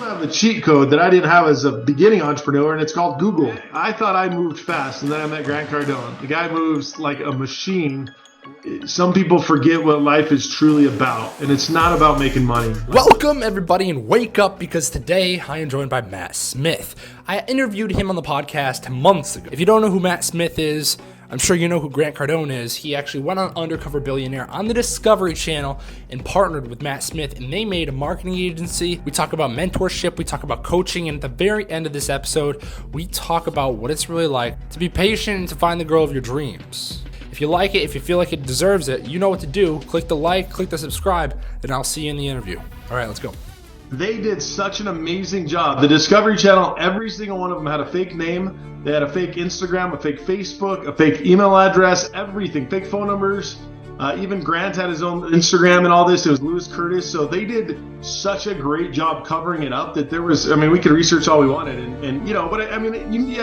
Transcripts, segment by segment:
have a cheat code that I didn't have as a beginning entrepreneur, and it's called Google. I thought I moved fast, and then I met Grant Cardone. The guy moves like a machine. Some people forget what life is truly about, and it's not about making money. Welcome, everybody, and wake up, because today I am joined by Matt Smith. I interviewed him on the podcast months ago. If you don't know who Matt Smith is, I'm sure you know who Grant Cardone is. He actually went on Undercover Billionaire on the Discovery Channel and partnered with Matt Smith, and they made a marketing agency. We talk about mentorship, we talk about coaching, and at the very end of this episode, we talk about what it's really like to be patient and to find the girl of your dreams. If you like it, if you feel like it deserves it, you know what to do. Click the like, click the subscribe, and I'll see you in the interview. All right, let's go. They did such an amazing job. The Discovery Channel, every single one of them had a fake name. They had a fake Instagram, a fake Facebook, a fake email address, everything, fake phone numbers. Even Grant had his own Instagram and all this. It was Lewis Curtis. So they did such a great job covering it up that there was, we could research all we wanted.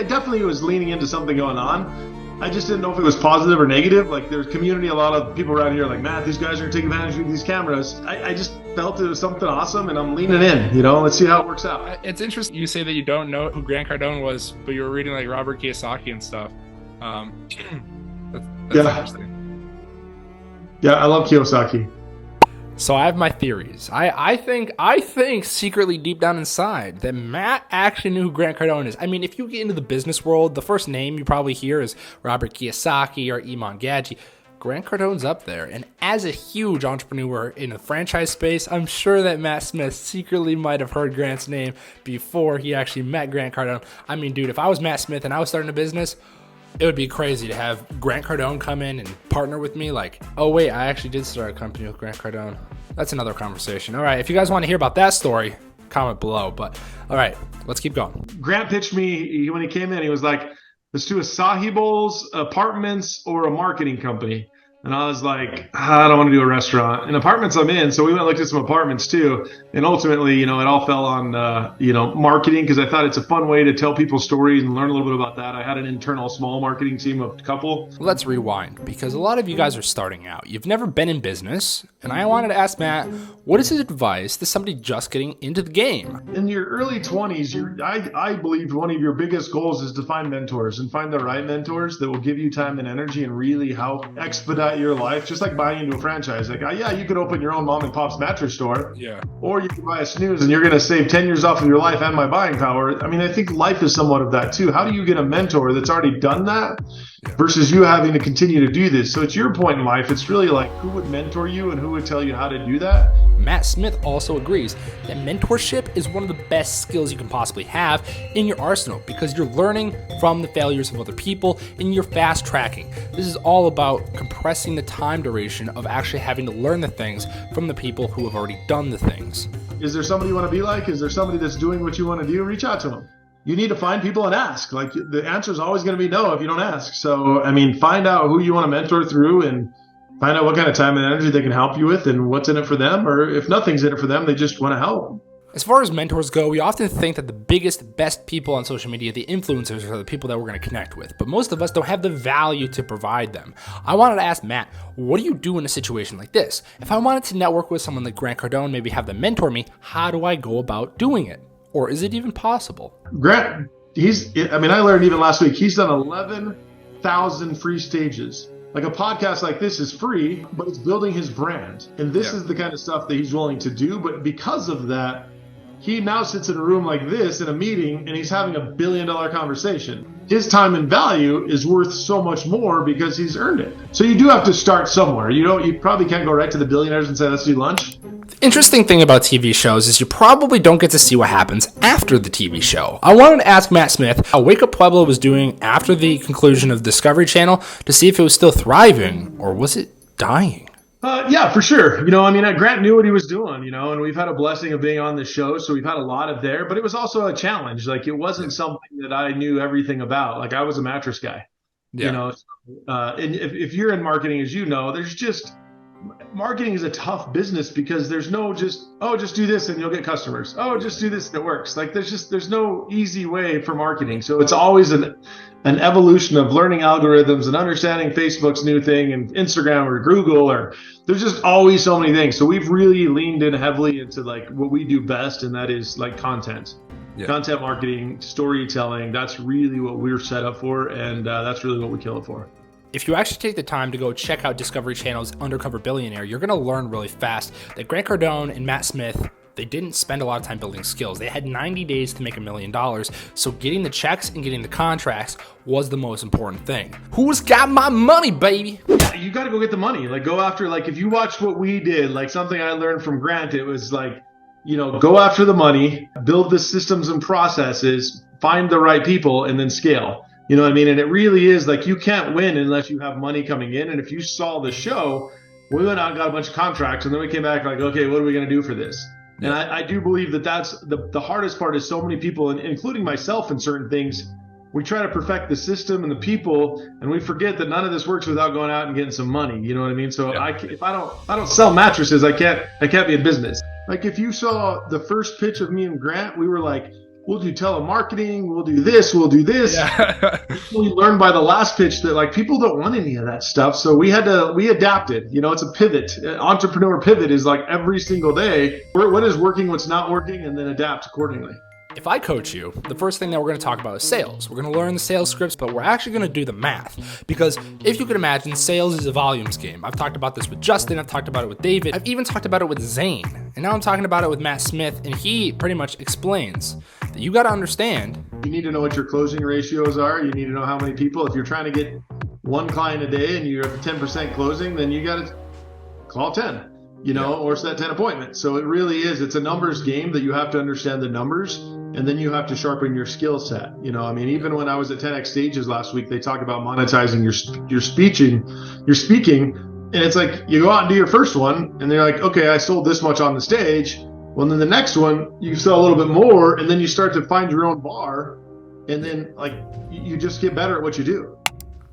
Definitely was leaning into something going on. I just didn't know if it was positive or negative. Like, there's community, a lot of people around here are like, Matt, these guys are going to take advantage of these cameras. I just felt it was something awesome, and I'm leaning in, let's see how it works out. It's interesting you say that you don't know who Grant Cardone was, but you were reading like Robert Kiyosaki and stuff. That's interesting. Yeah, I love Kiyosaki. So I have my theories. I think secretly deep down inside that Matt actually knew who Grant Cardone is. If you get into the business world, the first name you probably hear is Robert Kiyosaki or Iman Gadzhi. Grant Cardone's up there. And as a huge entrepreneur in the franchise space, I'm sure that Matt Smith secretly might have heard Grant's name before he actually met Grant Cardone. Dude, if I was Matt Smith and I was starting a business, it would be crazy to have Grant Cardone come in and partner with me. Like, oh wait, I actually did start a company with Grant Cardone. That's another conversation. All right, if you guys want to hear about that story, comment below. But all right, let's keep going. Grant pitched me when he came in. He was like, let's do Asahi Bowls, apartments, or a marketing company. And I was like, I don't want to do a restaurant. And apartments I'm in, so we went and looked at some apartments too. And ultimately, it all fell on, marketing, because I thought it's a fun way to tell people stories and learn a little bit about that. I had an internal small marketing team of a couple. Let's rewind, because a lot of you guys are starting out. You've never been in business, and I wanted to ask Matt, what is his advice to somebody just getting into the game? In your early 20s, I believe one of your biggest goals is to find mentors and find the right mentors that will give you time and energy and really help expedite your life, just like buying into a franchise. Like, you could open your own mom and pop's mattress store, or you could buy a Snooze and you're going to save 10 years off of your life and my buying power. I think life is somewhat of that too. How do you get a mentor that's already done that versus you having to continue to do this? So it's your point in life. It's really like, who would mentor you and who would tell you how to do that? Matt Smith also agrees that mentorship is one of the best skills you can possibly have in your arsenal, because you're learning from the failures of other people and you're fast tracking. This is all about compressing the time duration of actually having to learn the things from the people who have already done the things. Is there somebody you want to be like? Is there somebody that's doing what you want to do? Reach out to them. You need to find people and ask. Like, the answer is always going to be no if you don't ask. So, find out who you want to mentor through and find out what kind of time and energy they can help you with and what's in it for them. Or if nothing's in it for them, they just want to help. As far as mentors go, we often think that the biggest, best people on social media, the influencers, are the people that we're going to connect with. But most of us don't have the value to provide them. I wanted to ask Matt, what do you do in a situation like this? If I wanted to network with someone like Grant Cardone, maybe have them mentor me, how do I go about doing it? Or is it even possible? Grant, I learned even last week, he's done 11,000 free stages. Like, a podcast like this is free, but it's building his brand. And this is the kind of stuff that he's willing to do. But because of that, he now sits in a room like this in a meeting and he's having $1 billion conversation. His time and value is worth so much more because he's earned it. So you do have to start somewhere. You probably can't go right to the billionaires and say, let's do lunch. The interesting thing about TV shows is you probably don't get to see what happens after the TV show. I wanted to ask Matt Smith how Wake Up Peublo was doing after the conclusion of Discovery Channel to see if it was still thriving or was it dying? Yeah, for sure. Grant knew what he was doing, and we've had a blessing of being on the show. So we've had a lot of there, but it was also a challenge. Like, it wasn't something that I knew everything about. Like, I was a mattress guy, and if you're in marketing, as you know, marketing is a tough business because there's no just do this and you'll get customers. Just do this and it works. Like, there's no easy way for marketing. So it's always an evolution of learning algorithms and understanding Facebook's new thing and Instagram or Google, or there's just always so many things. So we've really leaned in heavily into like what we do best, and that is like content. Yeah. Content marketing, storytelling, that's really what we're set up for, and that's really what we kill it for. If you actually take the time to go check out Discovery Channel's Undercover Billionaire, you're going to learn really fast that Grant Cardone and Matt Smith, they didn't spend a lot of time building skills. They had 90 days to make $1 million, so getting the checks and getting the contracts was the most important thing. Who's got my money, baby? Yeah, you got to go get the money. Like, go after, like, if you watch what we did, like something I learned from Grant, it was like, you know, go after the money, build the systems and processes, find the right people, and then scale. You know what I mean? And it really is like, you can't win unless you have money coming in. And if you saw the show, we went out and got a bunch of contracts, and then we came back like, okay, what are we going to do for this? And I do believe that that's the hardest part is so many people, and including myself in certain things, we try to perfect the system and the people, and we forget that none of this works without going out and getting some money. You know what I mean? So if I don't sell mattresses, I can't be in business. Like, if you saw the first pitch of me and Grant, we were like, we'll do telemarketing, we'll do this, we'll do this. Yeah. We learned by the last pitch that like people don't want any of that stuff. So we adapted. You know, it's a pivot. Entrepreneur pivot is like every single day, what is working, what's not working, and then adapt accordingly. If I coach you, the first thing that we're going to talk about is sales. We're going to learn the sales scripts, but we're actually going to do the math. Because if you can imagine, sales is a volumes game. I've talked about this with Justin. I've talked about it with David. I've even talked about it with Zane. And now I'm talking about it with Matt Smith, and he pretty much explains that you got to understand. You need to know what your closing ratios are. You need to know how many people. If you're trying to get one client a day and you're at 10% closing, then you got to call 10. You know, or set 10 appointments. So it really is. It's a numbers game that you have to understand the numbers, and then you have to sharpen your skill set. You know, I mean, even when I was at 10X Stages last week, they talk about monetizing your speaking, and it's like you go out and do your first one, and they're like, okay, I sold this much on the stage. Well, then the next one, you sell a little bit more, and then you start to find your own bar, and then like you just get better at what you do.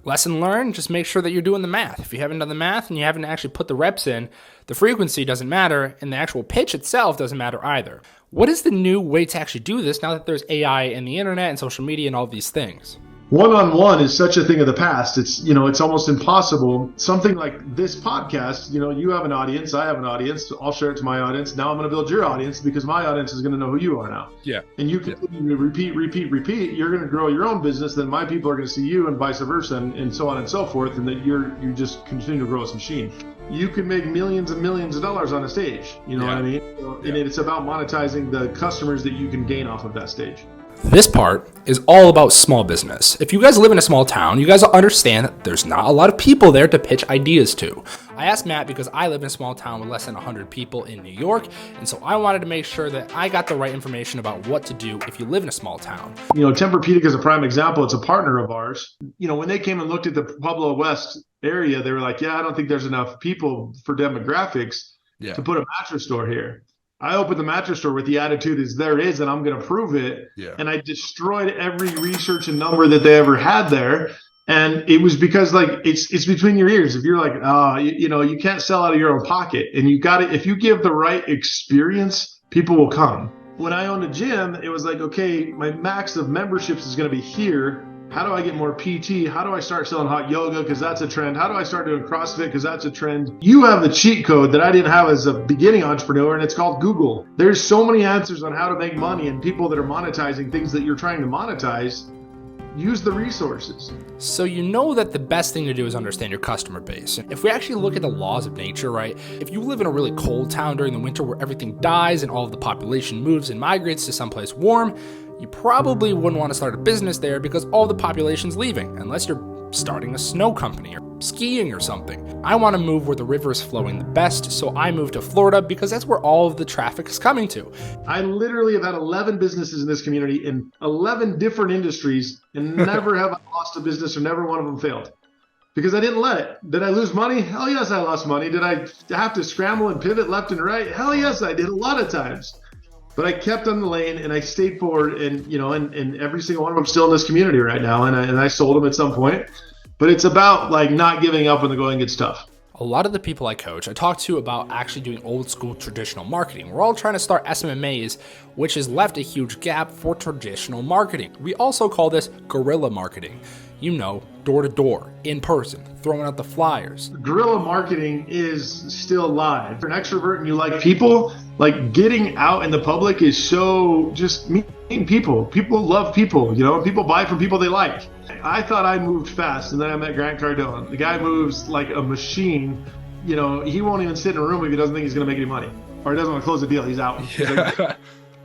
Lesson learned, just make sure that you're doing the math. If you haven't done the math and you haven't actually put the reps in, the frequency doesn't matter, and the actual pitch itself doesn't matter either. What is the new way to actually do this now that there's AI and the internet and social media and all these things? One-on-one is such a thing of the past. It's, you know, it's almost impossible. Something like this podcast, you know, you have an audience, I have an audience, I'll share it to my audience. Now I'm going to build your audience because my audience is going to know who you are now. Yeah. And you continue to repeat. You're going to grow your own business. Then my people are going to see you, and vice versa, and so on and so forth. And that you just continue to grow this machine. You can make millions and millions of dollars on a stage. You know what I mean? And it's about monetizing the customers that you can gain off of that stage. This part is all about small business. If you guys live in a small town, you guys will understand that there's not a lot of people there to pitch ideas to. I asked Matt because I live in a small town with less than 100 people in New York, and so I wanted to make sure that I got the right information about what to do if you live in a small town. You know, Tempur-Pedic is a prime example. It's a partner of ours. You know, when they came and looked at the Peublo West area, they were like, yeah, I don't think there's enough people for demographics to put a mattress store here. I opened the mattress store with the attitude is there is, and I'm going to prove it. Yeah. And I destroyed every research and number that they ever had there. And it was because like, it's between your ears. If you're like, you know, you can't sell out of your own pocket, and you got it. If you give the right experience, people will come. When I owned a gym, it was like, okay, my max of memberships is going to be here. How do I get more PT? How do I start selling hot yoga? Because that's a trend. How do I start doing CrossFit? Because that's a trend. You have the cheat code that I didn't have as a beginning entrepreneur, and it's called Google. There's so many answers on how to make money, and people that are monetizing things that you're trying to monetize, use the resources. So you know that the best thing to do is understand your customer base. If we actually look at the laws of nature, right? If you live in a really cold town during the winter where everything dies and all of the population moves and migrates to someplace warm, you probably wouldn't want to start a business there because all the population's leaving, unless you're starting a snow company or skiing or something. I want to move where the river is flowing the best, so I moved to Florida because that's where all of the traffic is coming to. I literally have had 11 businesses in this community in 11 different industries, and never have I lost a business, or never one of them failed. Because I didn't let it. Did I lose money? Hell yes, I lost money. Did I have to scramble and pivot left and right? Hell yes, I did, a lot of times. But I kept on the lane, and I stayed forward, and you know, and every single one of them still in this community right now, and I sold them at some point. But it's about like not giving up when the going gets tough. A lot of the people I coach, I talk to about actually doing old school traditional marketing. We're all trying to start SMMAs, which has left a huge gap for traditional marketing. We also call this guerrilla marketing. You know, door to door, in person, throwing out the flyers. Guerrilla marketing is still live. If you're an extrovert and you like people, like getting out in the public is so just meeting people. People love people, you know, people buy from people they like. I thought I moved fast, and then I met Grant Cardone. The guy moves like a machine. You know, he won't even sit in a room if he doesn't think he's going to make any money, or he doesn't want to close the deal. He's out. Yeah.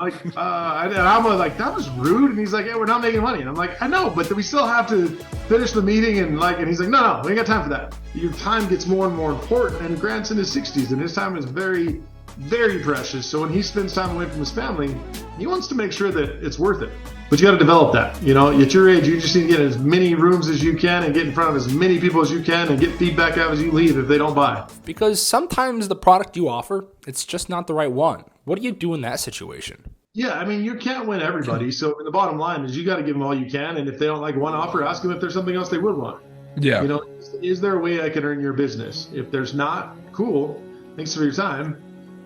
And I'm like, that was rude. And he's like, yeah, we're not making money. And I'm like, I know, but we still have to finish the meeting. And he's like, no, we ain't got time for that. Your time gets more and more important. And Grant's in his 60s, and his time is very, very precious. So when he spends time away from his family, he wants to make sure that it's worth it. But you got to develop that. You know, at your age, you just need to get as many rooms as you can and get in front of as many people as you can and get feedback out as you leave if they don't buy. Because sometimes the product you offer, it's just not the right one. What do you do in that situation? Yeah, I mean, you can't win everybody. So the bottom line is you got to give them all you can. And if they don't like one offer, ask them if there's something else they would want. Yeah. You know, is there a way I can earn your business? If there's not, cool. Thanks for your time.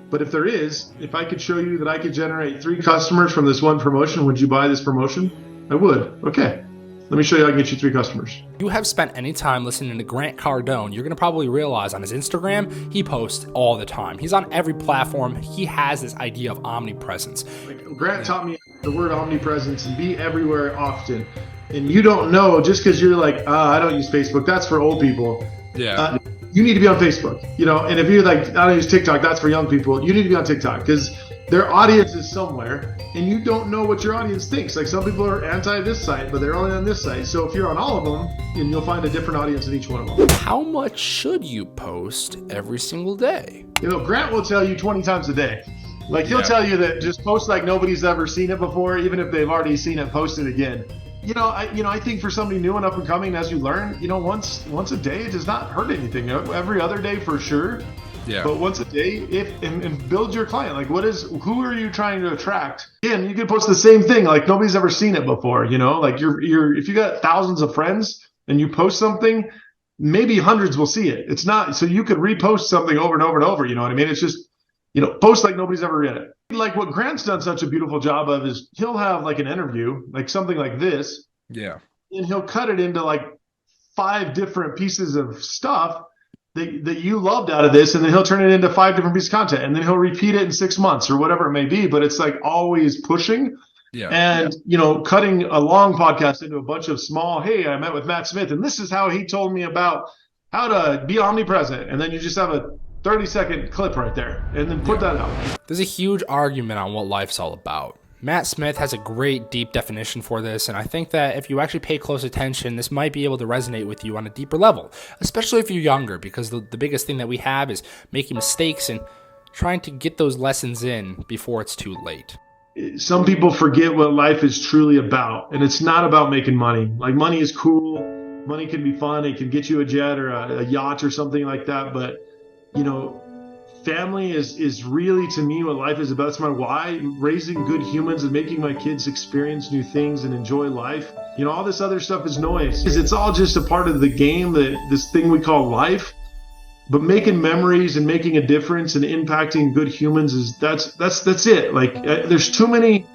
But if there is, if I could show you that I could generate 3 customers from this one promotion, would you buy this promotion? I would. Okay. Let me show you how I can get you 3 customers. If you have spent any time listening to Grant Cardone, you're going to probably realize on his Instagram, he posts all the time. He's on every platform. He has this idea of omnipresence. Grant taught me the word omnipresence and be everywhere often. And you don't know, just because you're like, I don't use Facebook, that's for old people. Yeah. You need to be on Facebook, you know, and if you're like, I don't use TikTok, that's for young people. You need to be on TikTok because their audience is somewhere and you don't know what your audience thinks. Like some people are anti this site, but they're only on this site. So if you're on all of them, and you'll find a different audience in each one of them. How much should you post every single day? You know, Grant will tell you 20 times a day. Like he'll tell you that just post like nobody's ever seen it before, even if they've already seen it, post it again. I think for somebody new and up and coming, as you learn, you know, once a day, it does not hurt anything. Every other day for sure. Yeah. But once a day, and build your client. Like, who are you trying to attract? Again, you can post the same thing. Like nobody's ever seen it before. You know, like if you got thousands of friends and you post something, maybe hundreds will see it. It's not so you could repost something over and over and over. You know what I mean? It's just, you know, post like nobody's ever read it. Like what Grant's done such a beautiful job of is he'll have like an interview, like something like this. Yeah. And he'll cut it into like 5 different pieces of stuff that you loved out of this. And then he'll turn it into 5 different pieces of content. And then he'll repeat it in 6 months or whatever it may be. But it's like always pushing. Yeah. And, you know, cutting a long podcast into a bunch of small, hey, I met with Matt Smith and this is how he told me about how to be omnipresent. And then you just have a 30-second clip right there and then put that out. There's a huge argument on what life's all about. Matt Smith has a great deep definition for this, and I think that if you actually pay close attention, this might be able to resonate with you on a deeper level, especially if you're younger, because the biggest thing that we have is making mistakes and trying to get those lessons in before it's too late. Some people forget what life is truly about, and it's not about making money. Like money is cool, money can be fun, it can get you a jet or a yacht or something like that, but you know, family is really, to me, what life is about. It's my why, raising good humans and making my kids experience new things and enjoy life. You know, all this other stuff is noise. It's all just a part of the game, this thing we call life. But making memories and making a difference and impacting good humans that's it. Like there's too many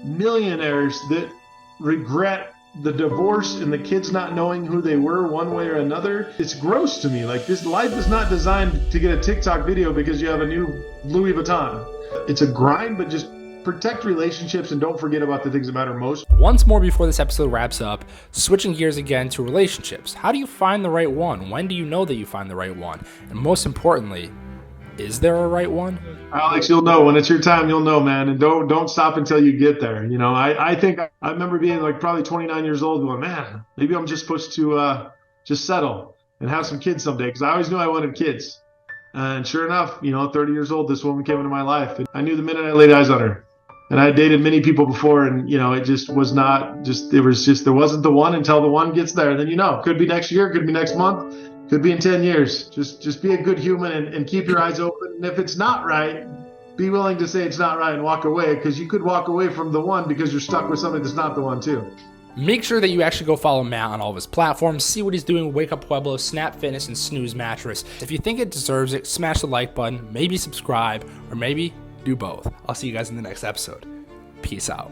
millionaires that regret the divorce and the kids not knowing who they were one way or another. It's gross to me. Like this life is not designed to get a TikTok video because you have a new Louis Vuitton. It's a grind, but just protect relationships and don't forget about the things that matter most. Once more before this episode wraps up, switching gears again to relationships. How do you find the right one? When do you know that you find the right one? And most importantly, is there a right one? Alex, you'll know when it's your time. You'll know, man, and don't stop until you get there. You know, I think I remember being like probably 29 years old, going, man, maybe I'm just supposed to just settle and have some kids someday, because I always knew I wanted kids. And sure enough, you know, 30 years old, this woman came into my life, and I knew the minute I laid eyes on her. And I dated many people before, and you know, it just was not just. There wasn't the one until the one gets there. And then you know, could be next year, could be next month. Could be in 10 years. Just be a good human and keep your eyes open. And if it's not right, be willing to say it's not right and walk away, because you could walk away from the one because you're stuck with something that's not the one too. Make sure that you actually go follow Matt on all of his platforms, see what he's doing with Wake Up Pueblo, Snap Fitness, and Snooze Mattress. If you think it deserves it, smash the like button, maybe subscribe, or maybe do both. I'll see you guys in the next episode. Peace out.